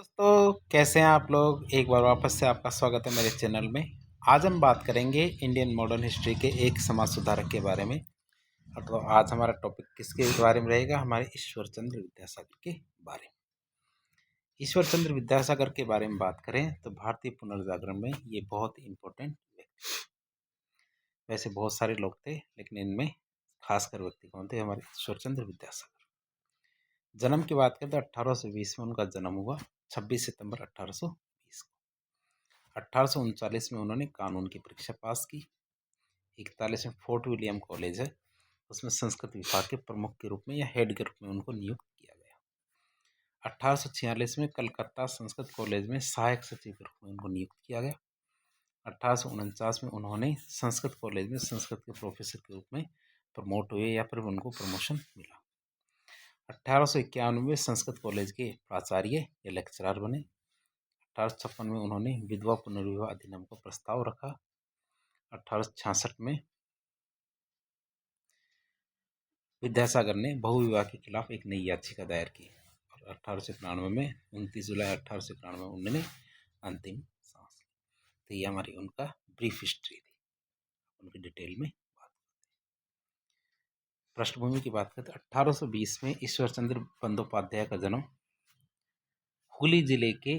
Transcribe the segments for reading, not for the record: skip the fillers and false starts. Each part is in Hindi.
दोस्तों, कैसे हैं आप लोग। एक बार वापस से आपका स्वागत है मेरे चैनल में। आज हम बात करेंगे इंडियन मॉडर्न हिस्ट्री के एक समाज सुधारक के बारे में। तो आज हमारा टॉपिक किसके बारे में रहेगा? हमारे ईश्वर चंद्र विद्यासागर के बारे में। ईश्वर चंद्र विद्यासागर के बारे में बात करें तो भारतीय पुनर्जागरण में ये बहुत इंपॉर्टेंट व्यक्ति। वैसे बहुत सारे लोग थे, लेकिन इनमें खासकर व्यक्ति कौन थे? हमारे ईश्वर चंद्र विद्यासागर। जन्म की बात करें तो 1820 में उनका जन्म हुआ, 26 सितंबर 1820 को। 1839 में उन्होंने कानून की परीक्षा पास की। 41 में फोर्ट विलियम कॉलेज है, उसमें संस्कृत विभाग के प्रमुख के रूप में या हेड के रूप में उनको नियुक्त किया गया। 1846 में कलकत्ता संस्कृत कॉलेज में सहायक सचिव के रूप में उनको नियुक्त किया गया। 1849 में उन्होंने संस्कृत कॉलेज में संस्कृत के प्रोफेसर के रूप में प्रमोट हुए या फिर उनको प्रमोशन मिला। 1851 में संस्कृत कॉलेज के प्राचार्य या लेक्चरर बने। 1856 में उन्होंने विधवा पुनर्विवाह अधिनियम का प्रस्ताव रखा। 1866 में विद्यासागर ने बहुविवाह के खिलाफ एक नई याचिका दायर की और 1893 में 29 जुलाई 1893 में उन्होंने अंतिम सांस ली। तो ये हमारी उनका ब्रीफ हिस्ट्री थी। उनकी डिटेल में पृष्ठभूमि की बात करें तो 1820 में ईश्वर चंद्र बंदोपाध्याय का जन्म हुगली जिले के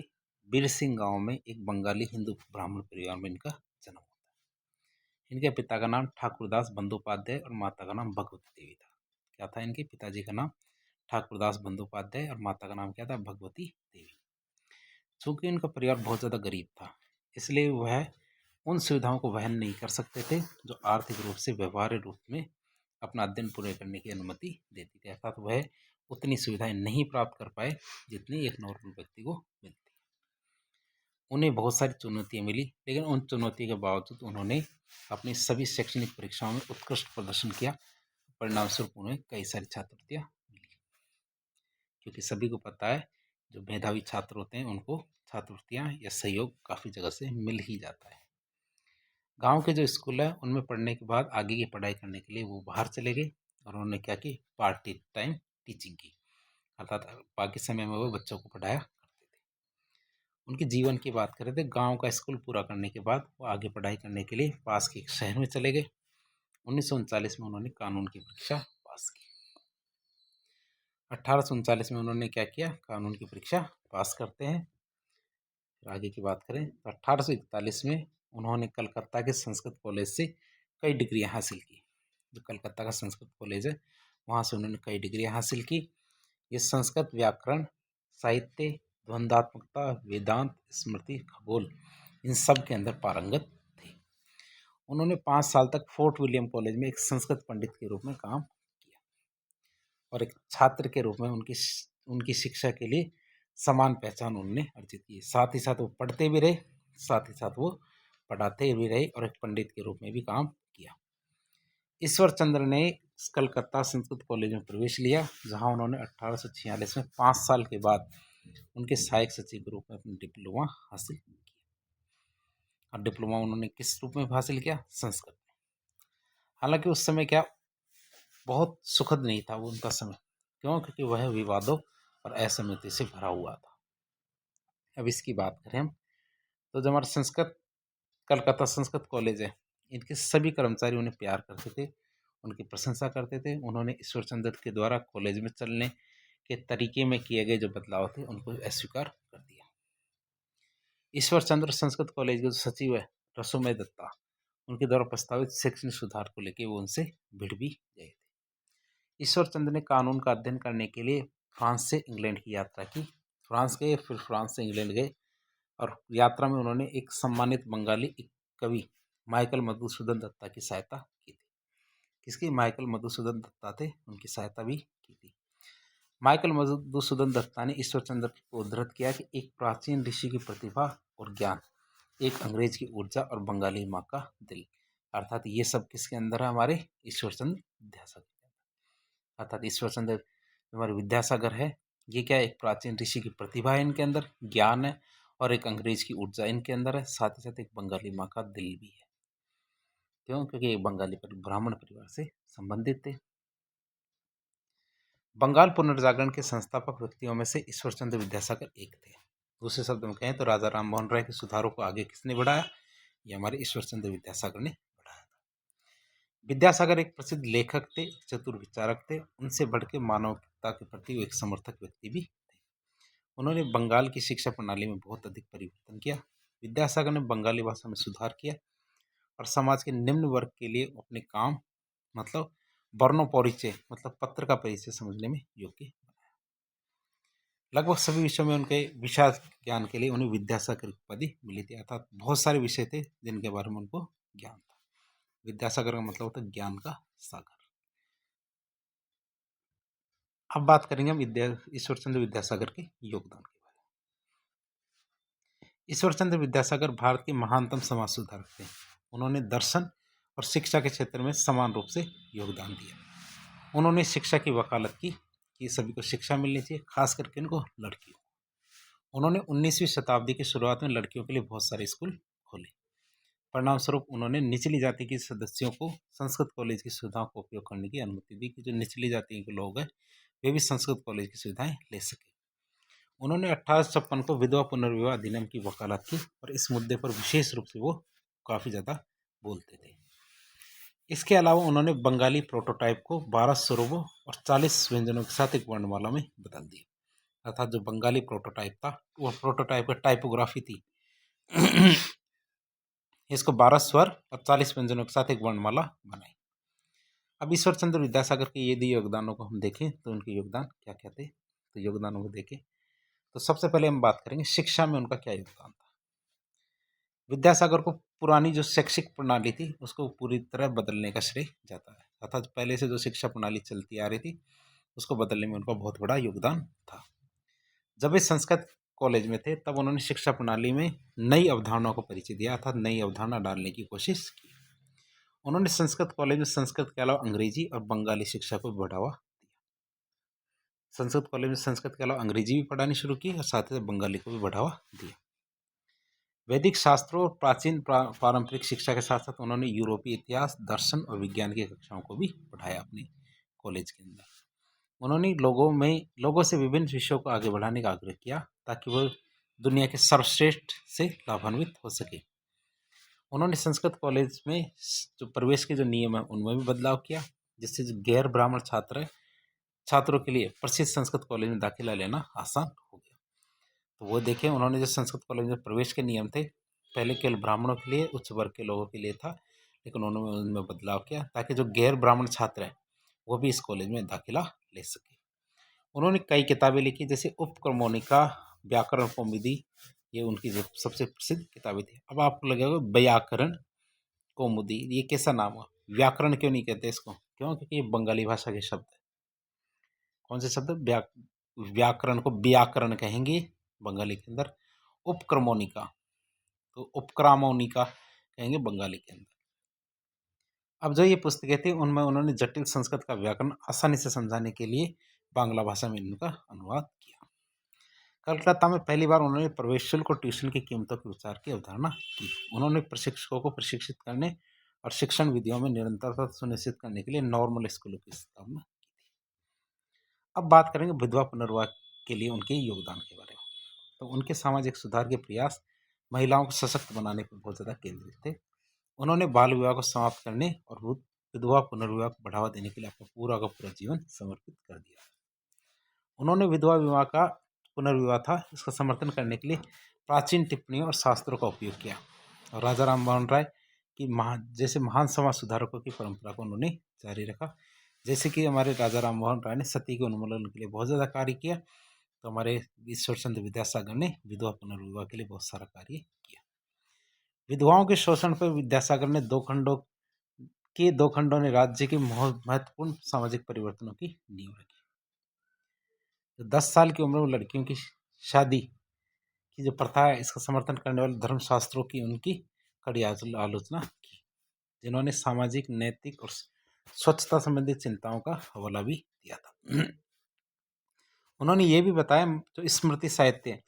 बीरसिंह गांव में एक बंगाली हिंदू ब्राह्मण परिवार में इनका जन्म होता है। इनके पिता का नाम ठाकुरदास बंदोपाध्याय और माता का नाम भगवती देवी था। क्या था? इनके पिताजी का नाम ठाकुरदास बंदोपाध्याय और माता का नाम क्या था? भगवती देवी। चूंकि इनका परिवार बहुत ज़्यादा गरीब था, इसलिए वह उन सुविधाओं को वहन नहीं कर सकते थे जो आर्थिक रूप से व्यवहार्य रूप में अपना अध्ययन पूरे करने की अनुमति देती थी। अर्थात वह उतनी सुविधाएं नहीं प्राप्त कर पाए जितनी एक नॉर्मल व्यक्ति को मिलती। उन्हें बहुत सारी चुनौतियां मिली, लेकिन उन चुनौतियों के बावजूद उन्होंने अपनी सभी शैक्षणिक परीक्षाओं में उत्कृष्ट प्रदर्शन किया। परिणाम स्वरूप उन्हें कई सारी छात्रवृत्तियां मिली, क्योंकि सभी को पता है जो मेधावी छात्र होते हैं उनको छात्रवृत्तियां या सहयोग काफ़ी जगह से मिल ही जाता है। गांव के जो स्कूल है उनमें पढ़ने के बाद आगे की पढ़ाई करने के लिए वो बाहर चले गए और उन्होंने क्या की? पार्ट टाइम टीचिंग की। अर्थात बाकी समय में वो बच्चों को पढ़ाया करते थे। उनके जीवन की बात करें तो गांव का स्कूल पूरा करने के बाद वो आगे पढ़ाई करने के लिए पास के एक शहर में चले गए। 1939 में उन्होंने कानून की परीक्षा पास की। 1839 में उन्होंने क्या किया? कानून की परीक्षा पास करते हैं। फिर आगे की बात करें तो 1841 में उन्होंने कलकत्ता के संस्कृत कॉलेज से कई डिग्रियां हासिल की। जो कलकत्ता का संस्कृत कॉलेज है वहाँ से उन्होंने कई डिग्रियां हासिल की। ये संस्कृत व्याकरण, साहित्य, द्वंद्वात्मकता, वेदांत, स्मृति, खगोल, इन सब के अंदर पारंगत थे। उन्होंने 5 साल तक फोर्ट विलियम कॉलेज में एक संस्कृत पंडित के रूप में काम किया और एक छात्र के रूप में उनकी शिक्षा के लिए समान पहचान उन्होंने अर्जित की। साथ ही साथ वो पढ़ते भी रहे, साथ ही साथ वो पढ़ाते भी रहे और एक पंडित के रूप में भी काम किया। ईश्वर चंद्र ने कलकत्ता संस्कृत कॉलेज में प्रवेश लिया, जहां उन्होंने 1846 में 5 साल के बाद उनके सहायक सचिव के रूप में अपनी डिप्लोमा हासिल किया। और डिप्लोमा उन्होंने किस रूप में हासिल किया? संस्कृत में। हालांकि उस समय क्या बहुत सुखद नहीं था वो उनका समय। क्यों? क्योंकि वह विवादों और असहमति से भरा हुआ था। अब इसकी बात करें हम तो जो हमारा संस्कृत कलकत्ता संस्कृत कॉलेज है, इनके सभी कर्मचारी उन्हें प्यार करते थे, उनकी प्रशंसा करते थे। उन्होंने ईश्वर चंद्र के द्वारा कॉलेज में चलने के तरीके में किए गए जो बदलाव थे उनको अस्वीकार कर दिया। ईश्वर चंद्र संस्कृत कॉलेज के जो सचिव है रसोमय दत्ता, उनके द्वारा प्रस्तावित शैक्षणिक सुधार को लेकर वो उनसे भिड़ भी गए थे। ईश्वर चंद्र ने कानून का अध्ययन करने के लिए फ्रांस से इंग्लैंड की यात्रा की। फ्रांस गए, फिर फ्रांस से इंग्लैंड गए और यात्रा में उन्होंने एक सम्मानित बंगाली कवि माइकल मधुसूदन दत्ता की सहायता की थी। किसकी? माइकल मधुसूदन दत्ता थे, उनकी सहायता भी की थी। माइकल मधुसूदन दत्ता ने ईश्वर चंद्र को उद्धृत किया कि एक प्राचीन ऋषि की प्रतिभा और ज्ञान, एक अंग्रेज की ऊर्जा और बंगाली माँ का दिल, अर्थात ये सब किसके अंदर है? हमारे ईश्वर चंद्र विद्यासागर। अर्थात ईश्वर चंद्र हमारे विद्यासागर है, ये क्या है? एक प्राचीन ऋषि की प्रतिभा है इनके अंदर, ज्ञान है और एक अंग्रेज की ऊर्जा इनके अंदर है, साथ ही साथ एक बंगाली माँ का दिल भी है। क्यों? क्योंकि एक बंगाली ब्राह्मण परिवार से संबंधित थे। बंगाल पुनर्जागरण के संस्थापक व्यक्तियों में से ईश्वर चंद्र विद्यासागर एक थे। दूसरे शब्द में कहें तो राजा राम मोहन राय के सुधारों को आगे किसने बढ़ाया? ये हमारे ईश्वर चंद्र विद्यासागर ने बढ़ाया था। विद्यासागर एक प्रसिद्ध लेखक थे, चतुर विचारक थे, उनसे बढ़ के मानवता के प्रति वो एक समर्थक व्यक्ति भी थे। उन्होंने बंगाल की शिक्षा प्रणाली में बहुत अधिक परिवर्तन किया। विद्यासागर ने बंगाली भाषा में सुधार किया और समाज के निम्न वर्ग के लिए अपने काम मतलब वर्णों परिचय मतलब पत्र का परिचय समझने में योग्य बनाया। लगभग सभी विषयों में उनके विशेष ज्ञान के लिए उन्हें विद्यासागर की उपाधि मिली थी, अर्थात बहुत सारे विषय थे जिनके बारे में उनको ज्ञान था। विद्यासागर का मतलब होता है ज्ञान का सागर। अब बात करेंगे हम ईश्वर चंद्र विद्यासागर के योगदान के बारे में। ईश्वर चंद्र विद्यासागर भारत के महानतम समाज सुधारक थे। उन्होंने दर्शन और शिक्षा के क्षेत्र में समान रूप से योगदान दिया। उन्होंने शिक्षा की वकालत की कि सभी को शिक्षा मिलनी चाहिए, खास करके इनको लड़कियों। उन्होंने 19वीं शताब्दी की शुरुआत में लड़कियों के लिए बहुत सारे स्कूल खोले। परिणाम स्वरूप उन्होंने निचली जाति के सदस्यों को संस्कृत कॉलेज की सुविधाओं का उपयोग करने की अनुमति दी कि जो निचली जाति के लोग हैं वे भी संस्कृत कॉलेज की सुविधाएं ले सके। उन्होंने 1856 को विधवा पुनर्विवाह अधिनियम की वकालत की और इस मुद्दे पर विशेष रूप से वो काफ़ी ज़्यादा बोलते थे। इसके अलावा उन्होंने बंगाली प्रोटोटाइप को 12 स्वरों और 40 व्यंजनों के साथ एक वर्णमाला में बदल दिया। अर्थात जो बंगाली प्रोटोटाइप था वो प्रोटोटाइप का टाइपोग्राफी थी इसको 12 स्वर और 40 व्यंजनों के साथ एक वर्णमाला बनाई। अब ईश्वर चंद्र विद्यासागर के यदि योगदानों को हम देखें तो उनके योगदान क्या क्या थे, तो योगदानों को देखें तो सबसे पहले हम बात करेंगे शिक्षा में उनका क्या योगदान था। विद्यासागर को पुरानी जो शैक्षिक प्रणाली थी उसको पूरी तरह बदलने का श्रेय जाता है, अर्थात पहले से जो शिक्षा प्रणाली चलती आ रही थी उसको बदलने में उनका बहुत बड़ा योगदान था। जब वे संस्कृत कॉलेज में थे तब उन्होंने शिक्षा प्रणाली में नई अवधारणाओं को परिचय दिया, अर्थात नई अवधारणा डालने की कोशिश की। उन्होंने संस्कृत कॉलेज में संस्कृत के अलावा अंग्रेजी और बंगाली शिक्षा को बढ़ावा दिया। संस्कृत कॉलेज में संस्कृत के अलावा अंग्रेजी भी पढ़ानी शुरू की और साथ ही बंगाली को भी बढ़ावा दिया। वैदिक शास्त्रों और प्राचीन पारंपरिक शिक्षा के साथ साथ उन्होंने यूरोपीय इतिहास, दर्शन और विज्ञान की कक्षाओं को भी पढ़ाया अपने कॉलेज के अंदर। उन्होंने लोगों से विभिन्न विषयों को आगे बढ़ाने का आग्रह किया ताकि वो दुनिया के सर्वश्रेष्ठ से लाभान्वित हो सके। उन्होंने संस्कृत कॉलेज में जो प्रवेश के जो नियम है उनमें भी बदलाव किया, जिससे जो गैर ब्राह्मण छात्रों के लिए प्रसिद्ध संस्कृत कॉलेज में दाखिला लेना आसान हो गया। तो वो देखें उन्होंने जो संस्कृत कॉलेज में प्रवेश के नियम थे पहले केवल ब्राह्मणों के लिए, उच्च वर्ग के लोगों के लिए था, लेकिन उन्होंने उनमें बदलाव किया ताकि जो गैर ब्राह्मण छात्र हैं वो भी इस कॉलेज में दाखिला ले सके। उन्होंने कई किताबें लिखी जैसे उपक्रमणिका, व्याकरण कौमुदी, ये उनकी जो सबसे प्रसिद्ध किताबें थी। अब आपको लगेगा व्याकरण कौमुदी ये कैसा नाम हुआ, व्याकरण क्यों नहीं कहते इसको, क्यों? क्योंकि ये बंगाली भाषा के शब्द है। कौन से शब्द? व्याकरण को व्याकरण कहेंगे बंगाली के अंदर, उपक्रमणिका तो उपक्रामणिका कहेंगे बंगाली के अंदर। अब जो ये पुस्तकें थी उनमें उन्होंने जटिल संस्कृत का व्याकरण आसानी से समझाने के लिए बांग्ला भाषा में इनका अनुवाद किया। कलकत्ता में पहली बार उन्होंने प्रवेश शुल्क और ट्यूशन की कीमतों के विचार की अवधारणा की। उन्होंने प्रशिक्षकों को प्रशिक्षित करने और शिक्षण विधियों में निरंतरता सुनिश्चित करने के लिए नॉर्मल स्कूलों की स्थापना की थी। अब बात करेंगे विधवा पुनर्विवाह के लिए उनके योगदान के बारे में। तो उनके सामाजिक सुधार के प्रयास महिलाओं को सशक्त बनाने पर बहुत ज़्यादा केंद्रित थे। उन्होंने बाल विवाह को समाप्त करने और विधवा पुनर्विवाह को बढ़ावा देने के लिए अपना पूरा जीवन समर्पित कर दिया। उन्होंने विधवा विवाह का पुनर्विवाह था इसका समर्थन करने के लिए प्राचीन टिप्पणियों और शास्त्रों का उपयोग किया और राजा राम मोहन राय की जैसे महान समाज सुधारकों की परंपरा को उन्होंने जारी रखा। जैसे कि हमारे राजा राम मोहन राय ने सती के उन्मूलन के लिए बहुत ज़्यादा कार्य किया, तो हमारे ईश्वर चंद्र विद्यासागर ने विधवा पुनर्विवाह के लिए बहुत सारा कार्य किया। विधवाओं के शोषण पर विद्यासागर ने दो खंडों ने राज्य के महत्वपूर्ण सामाजिक परिवर्तनों की नींव रखी। तो 10 साल की उम्र में लड़कियों की शादी की जो प्रथा है इसका समर्थन करने वाले धर्मशास्त्रों की उनकी कड़ी आलोचना की, जिन्होंने सामाजिक, नैतिक और स्वच्छता संबंधित चिंताओं का हवाला भी दिया था। उन्होंने ये भी बताया जो स्मृति साहित्य है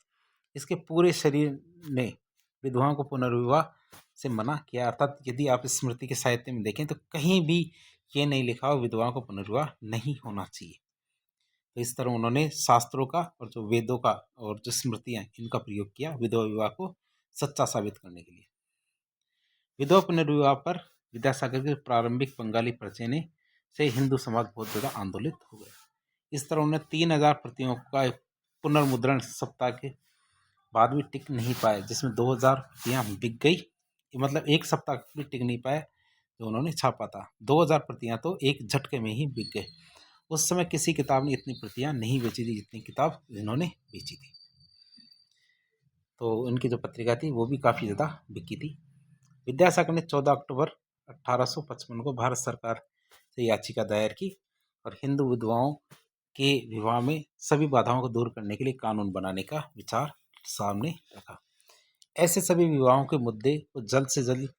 इसके पूरे शरीर ने विधवाओं को पुनर्विवाह से मना किया, अर्थात यदि आप स्मृति के साहित्य में देखें तो कहीं भी ये नहीं लिखा हो विधवाओं को पुनर्विवाह नहीं होना चाहिए। तो इस तरह उन्होंने शास्त्रों का और जो वेदों का और जो स्मृतियाँ इनका प्रयोग किया विधवा विवाह को सच्चा साबित करने के लिए। विधवा पुनर्विवाह पर विद्यासागर के प्रारंभिक बंगाली प्रवचने से हिंदू समाज बहुत ज़्यादा आंदोलित हो गया। इस तरह उन्होंने 3000 प्रतियों का एक पुनर्मुद्रण सप्ताह के बाद भी टिक नहीं पाए, जिसमें 2000 प्रतियां बिक गई। मतलब एक सप्ताह भी टिक नहीं पाए जो उन्होंने छापा था। 2000 प्रतियां तो एक झटके में ही बिक गए। उस समय किसी किताब ने इतनी प्रतियां नहीं बेची थी जितनी किताब इन्होंने बेची थी। तो उनकी जो पत्रिका थी वो भी काफ़ी ज़्यादा बिकी थी। विद्यासागर ने 14 अक्टूबर 1855 को भारत सरकार से याचिका दायर की और हिंदू विधवाओं के विवाह में सभी बाधाओं को दूर करने के लिए कानून बनाने का विचार सामने रखा। ऐसे सभी विवाहों के मुद्दे को जल्द से जल्द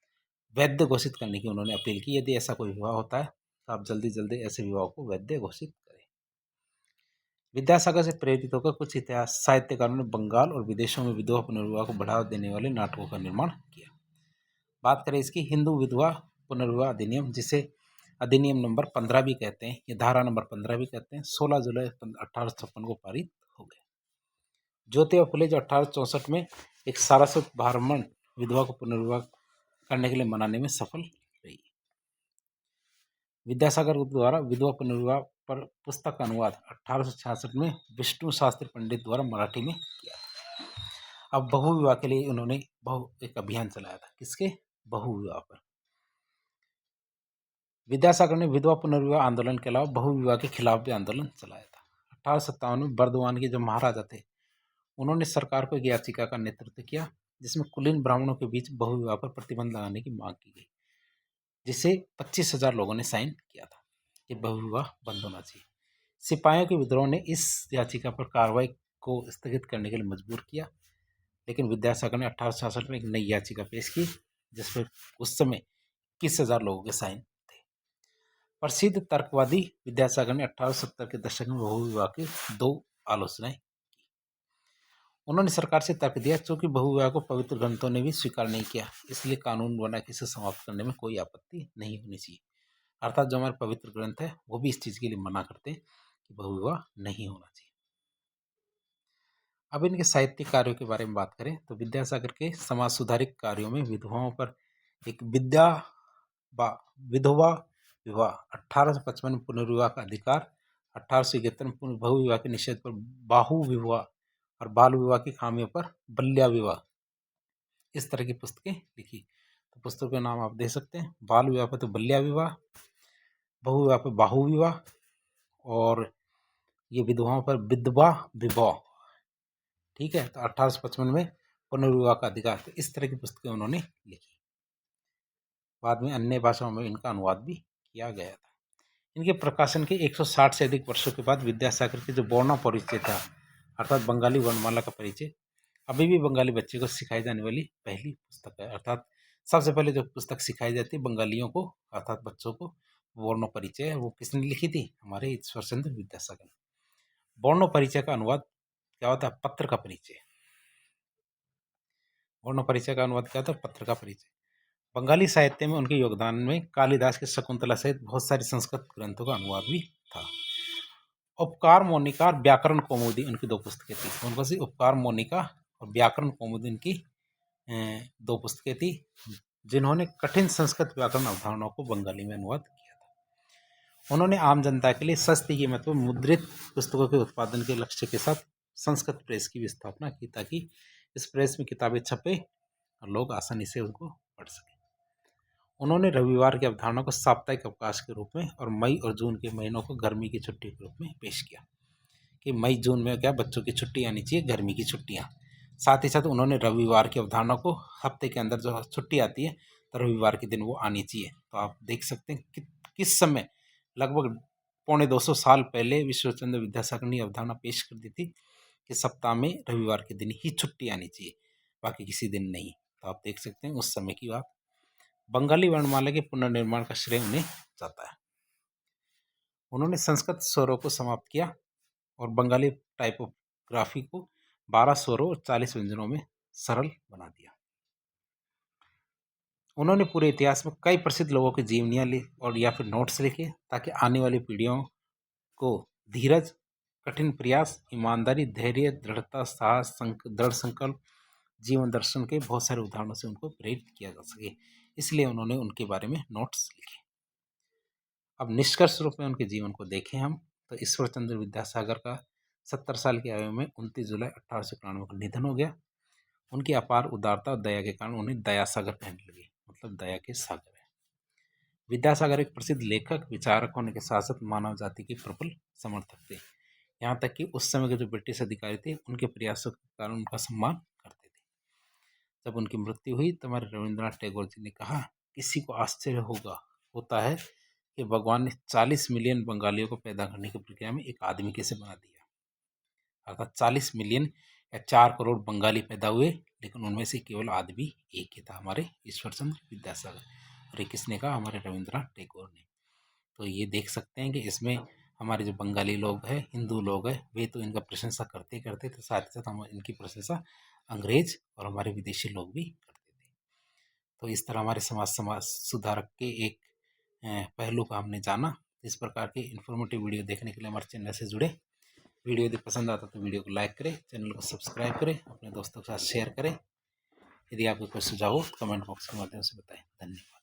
वैध घोषित करने की उन्होंने अपील की। यदि ऐसा कोई विवाह होता है तो आप जल्दी जल्दी ऐसे विवाह को वैध घोषित करें। विद्यासागर से प्रेरित होकर कुछ इतिहास साहित्यकारों ने बंगाल और विदेशों में विधवा पुनर्विवाह को बढ़ावा देने वाले नाटकों का निर्माण किया। बात करें इसकी हिंदू विधवा पुनर्विवाह अधिनियम, जिसे अधिनियम नंबर 15 भी कहते हैं, या धारा नंबर 15 भी कहते हैं, 16 जुलाई 1856 को पारित हो गए। ज्योतिबा फुले जो 1864 में एक सारस्वत ब्राह्मण विधवा को पुनर्विवाह करने के लिए मनाने में सफल रही। विद्यासागर द्वारा विधवा पुनर्विवाह पर पुस्तक का अनुवाद 1866 में विष्णु शास्त्री पंडित द्वारा मराठी में किया। अब बहुविवाह के लिए उन्होंने एक अभियान चलाया था। किसके? बहुविवाह पर। विद्यासागर ने विधवा पुनर्विवाह आंदोलन के अलावा बहुविवाह के खिलाफ भी आंदोलन चलाया था। 1857 में बर्दवान के जो महाराजा थे उन्होंने सरकार को एक याचिका का नेतृत्व किया जिसमें कुलीन ब्राह्मणों के बीच बहुविवाह पर प्रतिबंध लगाने की मांग की गई, जिसे 25,000 लोगों ने साइन किया था कि बहुविवाह बंद होना चाहिए। सिपाहियों के विद्रोह ने इस याचिका पर कार्रवाई को स्थगित करने के लिए मजबूर किया, लेकिन विद्यासागर ने 1866 में एक नई याचिका पेश की जिस पर उस समय 21,000 लोगों के साइन थे। प्रसिद्ध तर्कवादी विद्यासागर ने 1870 के दशक में बहुविवाह की 2 आलोचनाएं की। उन्होंने सरकार से तर्क दिया, चूंकि बहुविवाह को पवित्र ग्रंथों ने भी स्वीकार नहीं किया, इसलिए कानून बना के इसे समाप्त करने में कोई आपत्ति नहीं होनी चाहिए। अर्थात जो हमारे पवित्र ग्रंथ है वो भी इस चीज़ के लिए मना करते हैं कि बहुविवाह नहीं होना चाहिए। अब इनके साहित्यिक कार्यों के बारे में बात करें तो विद्यासागर के समाज सुधारिक कार्यों में विधवाओं पर एक विधवा विवाह, 1855 में पुनर्विवाह का अधिकार, 1871 में बहुविवाह के निषेध पर बाहु विवाह और बाल विवाह की खामियों पर बल्या विवाह, इस तरह की पुस्तकें लिखी। तो पुस्तकों के नाम आप दे सकते हैं। बाल विवाह पर तो बल्या विवाह, बहुविवाह पर बाहु विवाह, और ये विधवाओं पर विधवा विवाह। ठीक है, तो 1855 में पुनर्विवाह का अधिकार, तो इस तरह की पुस्तकें उन्होंने लिखी। बाद में अन्य भाषाओं में इनका अनुवाद भी किया गया था। इनके प्रकाशन के 160 से अधिक वर्षों के बाद विद्यासागर के जो वर्ण परिचय था, अर्थात बंगाली वर्णमाला का परिचय, अभी भी बंगाली बच्चे को सिखाई जाने वाली पहली पुस्तक है। अर्थात सबसे पहले जो पुस्तक सिखाई जाती है बंगालियों को, अर्थात बच्चों को, वर्ण परिचय, वो किसने लिखी थी? हमारे ईश्वरचंद्र विद्यासागर। वर्ण परिचय का अनुवाद क्या होता है? पत्र का परिचय। वर्ण परिचय का अनुवाद क्या होता है? पत्र का परिचय। बंगाली साहित्य में उनके योगदान में कालिदास के शकुंतला सहित बहुत सारे संस्कृत ग्रंथों का अनुवाद भी था। उपकार मोनिका और व्याकरण कौमुदी उनकी 2 पुस्तकें थी। उनको से उपकार मोनिका और व्याकरण कौमुदी उनकी 2 पुस्तकें थी, जिन्होंने कठिन संस्कृत व्याकरण अवधारणाओं को बंगाली में अनुवाद किया था। उन्होंने आम जनता के लिए सस्ती कीमत पर मुद्रित पुस्तकों के उत्पादन के लक्ष्य के साथ संस्कृत प्रेस की भी स्थापना की, ताकि इस प्रेस में किताबें छपे और लोग आसानी से उनको पढ़ सकें। उन्होंने रविवार की अवधारणा को साप्ताहिक अवकाश के रूप में और मई और जून के महीनों को गर्मी की छुट्टी के रूप में पेश किया, कि मई जून में क्या बच्चों की छुट्टी आनी चाहिए, गर्मी की छुट्टियाँ। साथ ही साथ उन्होंने रविवार की अवधारणा को हफ्ते के अंदर जो छुट्टी आती है तो रविवार के दिन वो आनी चाहिए। तो आप देख सकते हैं कि किस समय लगभग 250 साल पहले ईश्वरचंद्र विद्यासागर ने अवधारणा पेश कर दी थी कि सप्ताह में रविवार के दिन ही छुट्टी आनी चाहिए, बाकी किसी दिन नहीं। तो आप देख सकते हैं उस समय की बात। बंगाली वर्णमाला के पुनर्निर्माण का श्रेय उन्हें जाता है। उन्होंने संस्कृत स्वरों को समाप्त किया और बंगाली टाइपोग्राफी को 12 स्वरों और 40 व्यंजनों में सरल बना दिया। उन्होंने पूरे इतिहास में कई प्रसिद्ध लोगों की जीवनियाँ ली और या फिर नोट्स लिखे, ताकि आने वाली पीढ़ियों को धीरज कठिन प्रयास, ईमानदारी, धैर्य, दृढ़ता, साहस, दृढ़ संकल्प, जीवन दर्शन के बहुत सारे उदाहरणों से उनको प्रेरित किया जा सके, इसलिए उन्होंने उनके बारे में नोट्स लिखे। अब निष्कर्ष रूप में उनके जीवन को देखें हम, तो ईश्वर चंद्र विद्यासागर का 70 साल की आयु में 29 जुलाई 1891 को निधन हो गया। उनकी अपार उदारता और दया के कारण उन्हें दया सागर कहने लगे, मतलब दया के सागर है। विद्यासागर एक प्रसिद्ध लेखक, विचारक होने के साथ साथ मानव जाति के प्रबल समर्थक थे। यहाँ तक कि उस समय के जो ब्रिटिश अधिकारी थे, उनके प्रयासों के कारण उनका सम्मान करते थे। जब उनकी मृत्यु हुई तो हमारे रविंद्रनाथ टैगोर जी ने कहा, किसी को आश्चर्य होता है कि भगवान ने 40 मिलियन बंगालियों को पैदा करने की प्रक्रिया में एक आदमी कैसे बना दिया। अर्थात 40 मिलियन या 4 करोड़ बंगाली पैदा हुए, लेकिन उनमें से केवल आदमी एक ही था, हमारे ईश्वर चंद्र विद्यासागर। और ये किसने कहा? हमारे रविंद्रनाथ टैगोर ने। तो ये देख सकते हैं कि इसमें हमारे जो बंगाली लोग हैं, हिंदू लोग हैं, वे तो इनका प्रशंसा करते करते थे, साथ ही साथ हम इनकी प्रशंसा अंग्रेज और हमारे विदेशी लोग भी करते थे। तो इस तरह हमारे समाज सुधारक के एक पहलू का हमने जाना। इस प्रकार के इन्फॉर्मेटिव वीडियो देखने के लिए हमारे चैनल से जुड़े। वीडियो यदि पसंद आता तो वीडियो को लाइक करें, चैनल को सब्सक्राइब करें, अपने दोस्तों के साथ शेयर करें। यदि आपको कोई सुझाव हो तो कमेंट बॉक्स के माध्यम से बताएं। धन्यवाद।